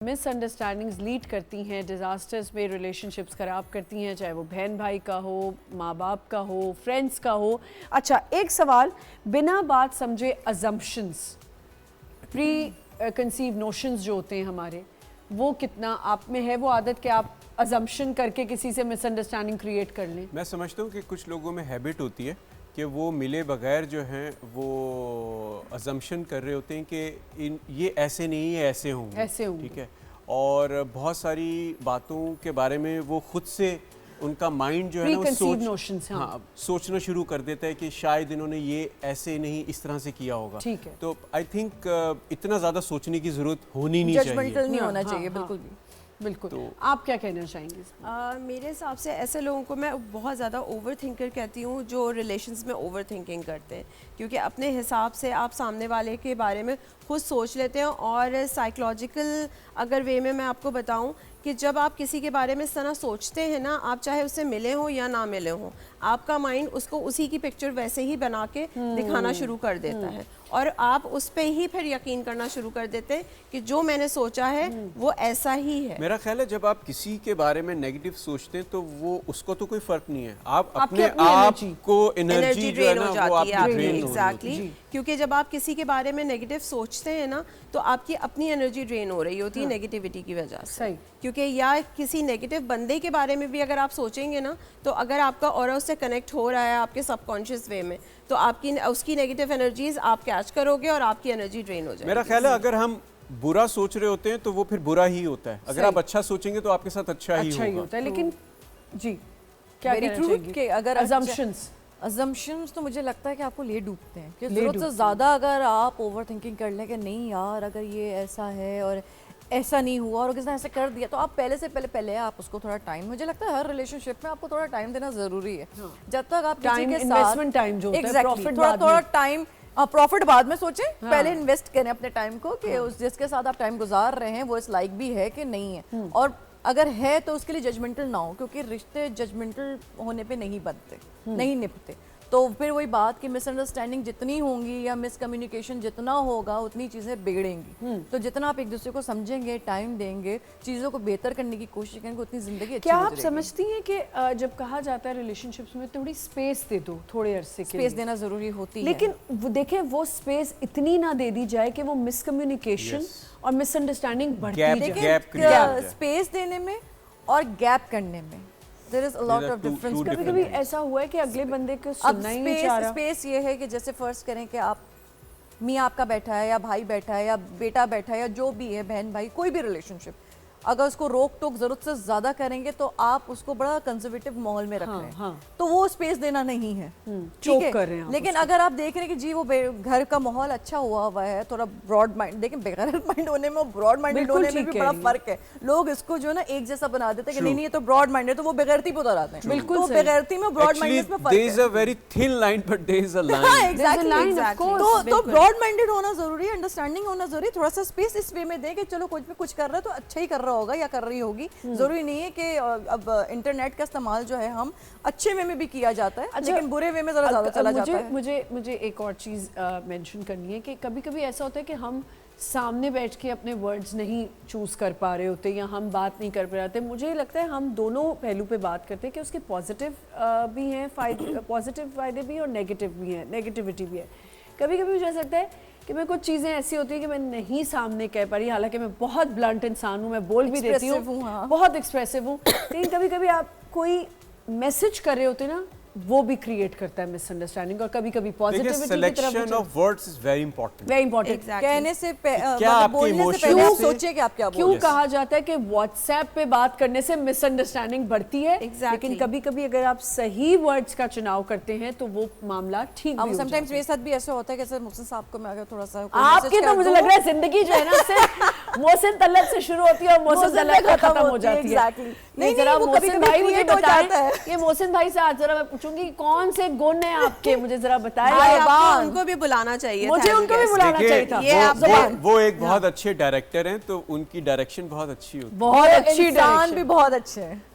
مس understandings lead کرتی ہیں disasters میں، ریلیشن شپس خراب کرتی ہیں، چاہے وہ بہن بھائی کا ہو، ماں باپ کا ہو، فرینڈس کا ہو۔ اچھا ایک سوال، بنا بات سمجھے ازمپشنز، پری کنسیو نوشنز جو ہوتے ہیں ہمارے، وہ کتنا آپ میں ہے وہ عادت کہ آپ ازمپشن کر کے کسی سے مس انڈرسٹینڈنگ کریٹ کر لیں؟ میں سمجھتا ہوں کہ کچھ لوگوں میں ہیبٹ ہوتی ہے کہ وہ ملے بغیر جو ہیں وہ ازمپشن کر رہے ہوتے ہیں کہ یہ ایسے نہیں ہے، ایسے ہوں گے، ٹھیک ہے، اور بہت ساری باتوں کے بارے میں وہ خود سے ان کا مائنڈ جو ہے نا سوچنا شروع کر دیتا ہے کہ شاید انہوں نے یہ ایسے نہیں اس طرح سے کیا ہوگا۔ تو آئی تھنک اتنا زیادہ سوچنے کی ضرورت ہونی نہیں چاہیے، ججمنٹل نہیں ہونا چاہیے، بالکل بھی۔ بالکل۔ آپ کیا کہنا چاہیں گے؟ میرے حساب سے ایسے لوگوں کو میں بہت زیادہ اوور تھنکر کہتی ہوں، جو ریلیشنز میں اوور تھنکنگ کرتے ہیں، کیونکہ اپنے حساب سے آپ سامنے والے کے بارے میں خود سوچ لیتے ہیں، اور سائیکلوجیکل اگر وے میں آپ کو بتاؤں کہ جب آپ کسی کے بارے میں اس طرح سوچتے ہیں نا، آپ چاہے اس سے ملے ہوں یا نہ ملے ہوں، آپ کا مائنڈ اس کو اسی کی پکچر ویسے ہی بنا کے دکھانا شروع کر دیتا ہے، اور آپ اس پہ ہی پھر یقین کرنا شروع کر دیتے ہیں کہ جو میں نے سوچا ہے وہ ایسا ہی ہے۔ میرا خیال ہے جب آپ کسی کے بارے میں نیگیٹو سوچتے ہیں تو وہ اس کو تو کوئی فرق نہیں ہے، آپ اپنے آپ کو انرجی جو ہے نا وہ آپ کی ڈرین ہو رہی ہے، کیونکہ جب آپ کسی کے بارے میں نیگیٹو سوچتے ہیں نا تو آپ کی اپنی انرجی ڈرین ہو رہی ہوتی ہے نیگیٹیوٹی کی وجہ سے، کیونکہ یا کسی نیگیٹو بندے کے بارے میں بھی اگر آپ سوچیں گے نا تو اگر آپ کا اورا اس سے کنیکٹ ہو رہا ہے آپ کے سب کانشیس وے میں، تو آپ کی اس کی نیگیٹو انرجیز آپ کیچ کرو گے اور آپ کی انرجی ڈرین ہو جائے گی۔ میرا خیال ہے اگر ہم برا سوچ رہے ہوتے ہیں تو وہ پھر برا ہی ہوتا ہے، اگر آپ اچھا سوچیں گے تو آپ کے ساتھ اچھا ہی ہوتا ہے۔ لیکن جی کیا کہنا چاہیں گے کہ اگر ازمپشنز تو مجھے لگتا ہے کہ آپ کو لے ڈوبتے ہیں، کہ ضرورت سے زیادہ اگر آپ اوور تھنکنگ کر لیں کہ نہیں یار اگر یہ ایسا ہے اور ایسا نہیں ہوا اور کسی نے ایسا کر دیا، تو آپ پہلے سے پہلے آپ اس کو تھوڑا ٹائم، مجھے لگتا ہے ہر ریلیشن شپ میں آپ کو تھوڑا ٹائم دینا ضروری ہے، جب تک آپ کسی کے ساتھ تھوڑا ٹائم، پروفٹ بعد میں سوچیں، پہلے انویسٹ کریں اپنے ٹائم کو کہ جس کے ساتھ آپ ٹائم گزار رہے ہیں وہ اس لائق بھی ہے کہ نہیں ہے، اور اگر ہے تو اس کے لیے ججمنٹل نہ ہو، کیونکہ رشتے ججمنٹل ہونے پہ نہیں بنتے، نہیں نپتے، تو پھر وہی بات کہ مس انڈرسٹینڈنگ جتنی ہوں گی یا مس کمیونیکیشن جتنا ہوگا اتنی چیزیں بگڑیں گی، تو جتنا آپ ایک دوسرے کو سمجھیں گے، ٹائم دیں گے، چیزوں کو بہتر کرنے کی کوشش کریں گے، اتنی زندگی اچھی کیا آپ سمجھتی ہیں کہ جب کہا جاتا ہے ریلیشن شپس میں تھوڑی اسپیس دے دو، تھوڑے عرصے کے اسپیس دینا ضروری ہوتی ہے، لیکن وہ دیکھیں وہ اسپیس اتنی نہ دے دی جائے کہ وہ مس کمیونیکیشن اور مس انڈرسٹینڈنگ بڑھتی جائے، اسپیس دینے میں اور گیپ کرنے میں there is a lot of difference۔ کبھی ایسا ہوا ہے کہ اگلے بندے کو سننا ہی نہیں چاہ رہا؟ اسپیس یہ ہے کہ جیسے فرض کریں کہ آپ میاں آپ کا بیٹھا ہے یا بھائی بیٹھا ہے یا بیٹا بیٹھا ہے یا جو بھی ہے، بہن بھائی، کوئی بھی ریلیشن شپ، اگر اس کو روک ٹوک ضرورت سے زیادہ کریں گے تو آپ اس کو بڑا کنزرویٹو ماحول میں رکھ رہے ہیں، تو وہ اسپیس دینا نہیں ہے، ٹھیک ہے، لیکن اگر آپ دیکھ رہے ہیں کہ جی وہ گھر کا ماحول اچھا ہوا ہے، تھوڑا براڈ مائنڈ، دیکھیں بغیر مائنڈ ہونے میں اور براڈ مائنڈ ہونے میں بھی بڑا فرق ہے، لوگ اس کو جو ہے نا ایک جیسا بنا دیتے ہیں کہ نہیں یہ تو براڈ مائنڈ ہے، تو وہ بغیرتی پہ اتر آتے ہیں، بالکل تو بغیرتی میں براڈ مائنڈ میں فرق ہے، there is a very thin line but there is a line، تو براڈ مائنڈڈ ہونا ضروری ہے، انڈرسٹینڈنگ ہونا ضروری ہے، تھوڑا سا اسپیس اس وے میں دیں کہ چلو کچھ کر رہا ہے تو اچھا ہی کر رہا ہوگا یا کر رہی ہوگی، ضروری نہیں ہے کہ اب انٹرنیٹ کا استعمال جو ہے ہم اچھے وے میں بھی کیا جاتا ہے لیکن برے وے میں ذرا زیادہ چلا جاتا ہے۔ مجھے ایک اور چیز مینشن کرنی ہے کہ کبھی ایسا ہوتا ہے کہ ہم سامنے بیٹھ کے اپنے ورڈز نہیں چوز کر پا رہے ہوتے یا ہم بات نہیں کر پا رہے، مجھے لگتا ہے ہم دونوں پہلو پہ بات کرتے ہیں کہ اس کے پازیٹیو بھی ہیں، پازیٹیو فائدے بھی اور نیگیٹو بھی ہیں، نیگیٹیوٹی بھی ہے۔ کبھی مجھے ایسا لگتا ہے کہ میں کچھ چیزیں ایسی ہوتی ہیں کہ میں نہیں سامنے کہہ پا رہی، حالانکہ میں بہت بلنٹ انسان ہوں، میں بول بھی دیتی ہوں، بہت ایکسپریسو ہوں، لیکن کبھی آپ کوئی میسج کر رہے ہوتے نا وہ بھی کریٹ کرتا ہے مس انڈرسٹینڈنگ، اور کبھی پازیٹیوٹی کی طرف۔ Selection of words is very important, کہنے سے بولنے سے پہلے آپ سوچیں کہ آپ کیا بول رہے ہیں۔ کیوں کہا جاتا ہے کہ واٹس ایپ پہ بات کرنے سے مس انڈرسٹینڈنگ بڑھتی ہے، لیکن کبھی اگر آپ صحیح ورڈز کا چناؤ کرتے ہیں تو وہ معاملہ ٹھیک بھی ہو جاتا ہے۔ سم ٹائمز میرے ساتھ بھی ایسا ہوتا ہے کہ جیسے محسن صاحب کو میں اگر تھوڑا سا آپ کی تو مجھے لگ رہا ہے زندگی جو ہے نا صرف محسن طلعت سے شروع ہوتی ہے اور محسن طلعت کا ختم ہو جاتی ہے۔ نہیں ذرا محسن بھائی مجھے بتائیں، یہ محسن بھائی سے آج ذرا میں پوچھوں گی کون سے گن ہیں آپ کے، مجھے ذرا بتائیں۔ ان کو بھی بلانا چاہیے، مجھے ان کو بھی بلانا چاہیے تھا۔ وہ ایک بہت اچھے ڈائریکٹر ہیں تو ان کی ڈائریکشن بہت اچھی ہوتی ہے، بہت اچھی، انسان بھی بہت اچھے ہیں۔